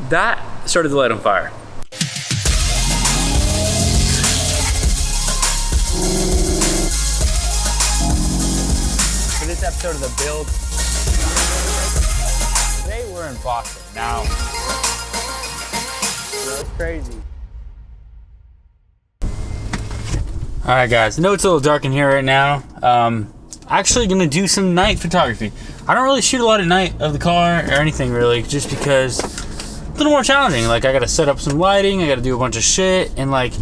that started the light on fire. For this episode of The Build, today we're in Boston. Now, that's crazy. All right, guys, I know it's a little dark in here right now. Actually gonna do some night photography. I don't really shoot a lot at night of the car or anything really, just because it's a little more challenging. Like, I gotta set up some lighting, I gotta do a bunch of shit, and like,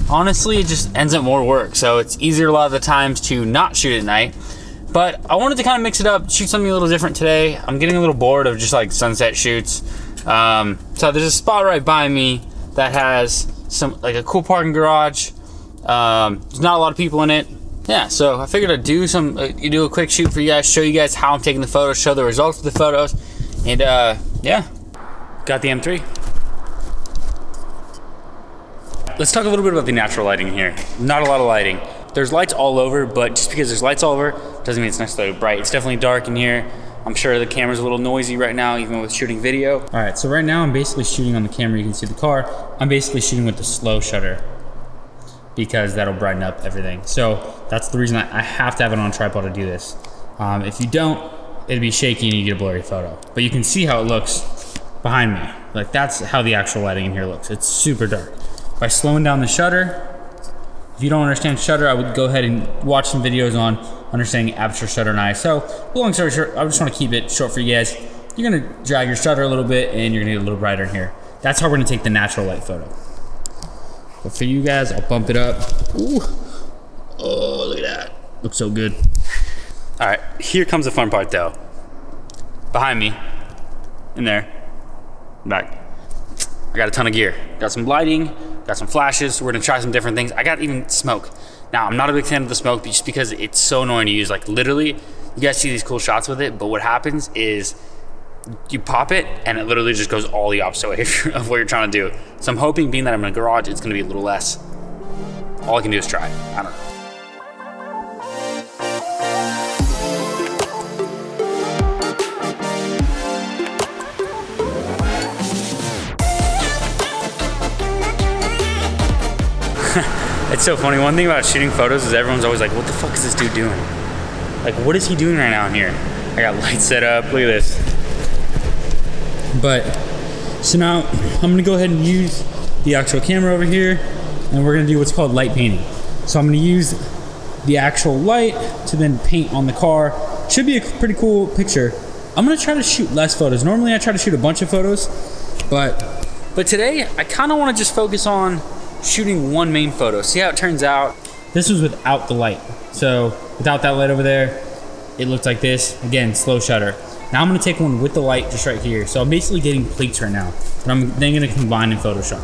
honestly, it just ends up more work. So it's easier a lot of the times to not shoot at night. But I wanted to kind of mix it up, shoot something a little different today. I'm getting a little bored of just like sunset shoots. So there's a spot right by me that has some, like, a cool parking garage. There's not a lot of people in it. Yeah, so I figured I'd do a quick shoot for you guys, show you guys how I'm taking the photos, show the results of the photos, and yeah, got the M3. Let's talk a little bit about the natural lighting here. Not a lot of lighting. There's lights all over, but just because there's lights all over doesn't mean it's necessarily bright. It's definitely dark in here. I'm sure the camera's a little noisy right now, even with shooting video. All right, so right now I'm basically shooting on the camera. You can see the car. I'm basically shooting with the slow shutter, because that'll brighten up everything. So that's the reason I have to have it on a tripod to do this. If you don't, it'd be shaky and you get a blurry photo. But you can see how it looks behind me. Like, that's how the actual lighting in here looks. It's super dark. By slowing down the shutter, if you don't understand shutter, I would go ahead and watch some videos on understanding aperture, shutter, and ISO. Long story short, I just want to keep it short for you guys. You're gonna drag your shutter a little bit and you're gonna get a little brighter in here. That's how we're gonna take the natural light photo. But for you guys, I'll bump it up. Ooh. Oh, look at that. Looks so good. All right, here comes the fun part though. Behind me, in there, back, I got a ton of gear. Got some lighting, got some flashes. We're gonna try some different things. I got even smoke. Now, I'm not a big fan of the smoke just because it's so annoying to use. Like, literally, you guys see these cool shots with it, but what happens is you pop it and it literally just goes all the opposite way of what you're trying to do. So I'm hoping, being that I'm in a garage, it's gonna be a little less. All I can do is try. I don't know. It's so funny. One thing about shooting photos is everyone's always like, what the fuck is this dude doing? Like, what is he doing right now in here? I got lights set up, look at this. But, so now I'm gonna go ahead and use the actual camera over here, and we're gonna do what's called light painting. So I'm gonna use the actual light to then paint on the car. Should be a pretty cool picture. I'm gonna try to shoot less photos. Normally I try to shoot a bunch of photos, but today I kinda wanna just focus on shooting one main photo, see how it turns out. This was without the light. So without that light over there, it looked like this. Again, slow shutter. Now I'm gonna take one with the light just right here. So I'm basically getting plates right now, but I'm then gonna combine in Photoshop.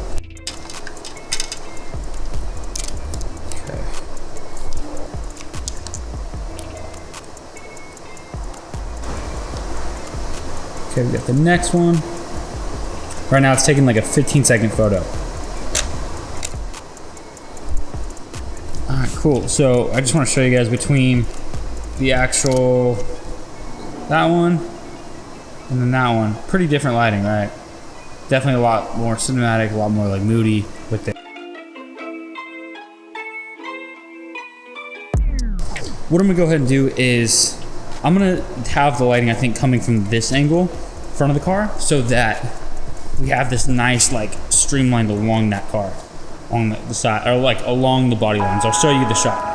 Okay, we got the next one. Right now it's taking like a 15-second photo. All right, cool. So I just want to show you guys between the actual, that one, and then that one. Pretty different lighting, right? Definitely a lot more cinematic, a lot more like moody with it. What I'm gonna go ahead and do is, I'm gonna have the lighting, I think, coming from this angle, front of the car, so that we have this nice like streamlined along that car, on the side, or like along the body lines. I'll show you the shot.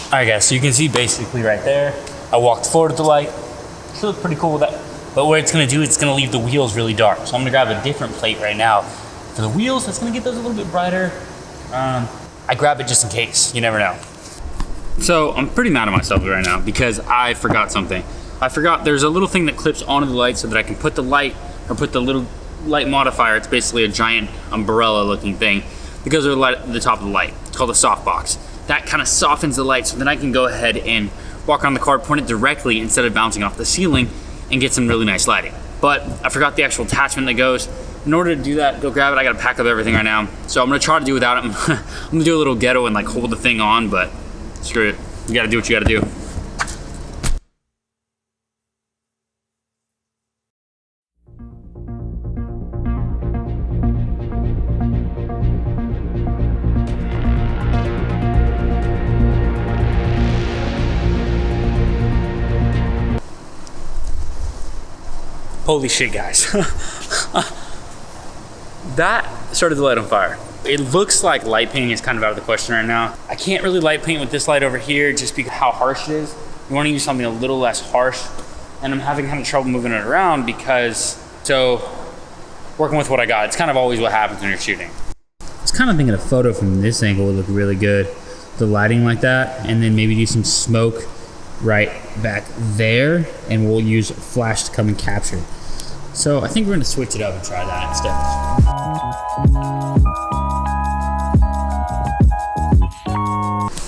All right, guys, so you can see basically right there, I walked forward with the light. She looked pretty cool with that. But what it's gonna do, it's gonna leave the wheels really dark. So I'm gonna grab a different plate right now for the wheels. That's gonna get those a little bit brighter. I grab it just in case, you never know. So I'm pretty mad at myself right now because I forgot something. I forgot there's a little thing that clips onto the light so that I can put the light, or put the little light modifier. It's basically a giant umbrella looking thing that goes over the top of the light. It's called a softbox. That kind of softens the light, so then I can go ahead and walk around the car, point it directly instead of bouncing off the ceiling, and get some really nice lighting. But I forgot the actual attachment that goes. In order to do that, go grab it. I gotta pack up everything right now. So I'm gonna try to do without it. I'm gonna do a little ghetto and like hold the thing on, but screw it. You gotta do what you gotta do. Holy shit, guys. That started the light on fire. It looks like light painting is kind of out of the question right now. I can't really light paint with this light over here just because how harsh it is. You want to use something a little less harsh. And I'm having kind of trouble moving it around because, so working with what I got, it's kind of always what happens when you're shooting. I was kind of thinking a photo from this angle would look really good. The lighting like that, and then maybe do some smoke right back there, and we'll use flash to come and capture. So I think we're gonna switch it up and try that instead.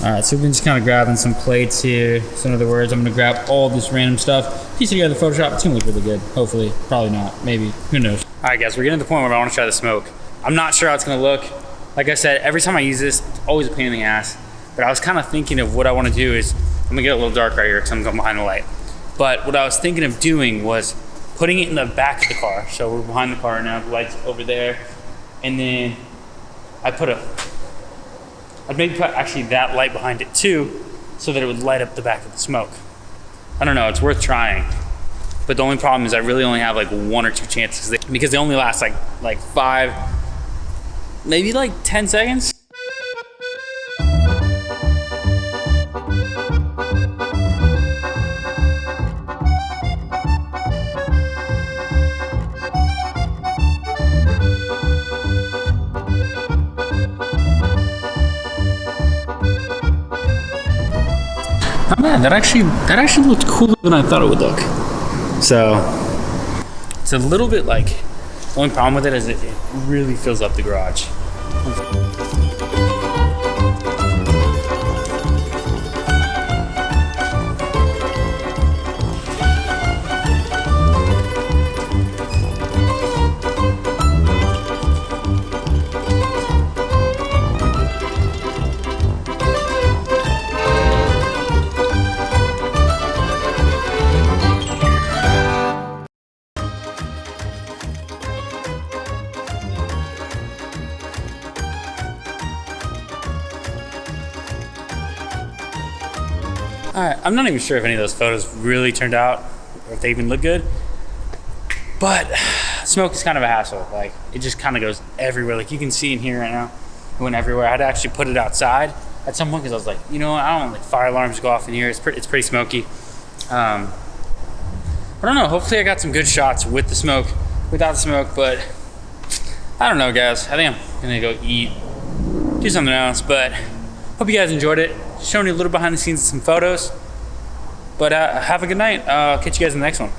All right, so we've been just kind of grabbing some plates here. So in other words, I'm gonna grab all this random stuff, piece it together, Photoshop. It's gonna look really good. Hopefully, probably not, maybe, who knows. All right, guys, we're getting to the point where I wanna try the smoke. I'm not sure how it's gonna look. Like I said, every time I use this, it's always a pain in the ass. But I was kind of thinking of what I wanna do is, I'm gonna get a little dark right here because I'm going behind the light. But what I was thinking of doing was putting it in the back of the car. So we're behind the car now, the light's over there. And then I'd maybe put actually that light behind it too, so that it would light up the back of the smoke. I don't know, it's worth trying. But the only problem is I really only have like 1 or 2 chances because they only last like 5, maybe like 10 seconds. Oh man, that actually looked cooler than I thought it would look. So it's a little bit like, the only problem with it is it really fills up the garage. All right, I'm not even sure if any of those photos really turned out or if they even look good, but smoke is kind of a hassle. Like, it just kind of goes everywhere. Like you can see in here right now, it went everywhere. I had to actually put it outside at some point because I was like, you know what, I don't want like fire alarms to go off in here. It's pretty smoky. I don't know, hopefully I got some good shots with the smoke, without the smoke, but I don't know, guys. I think I'm gonna go eat, do something else, but hope you guys enjoyed it. Just showing you a little behind the scenes of some photos. But have a good night. I'll catch you guys in the next one.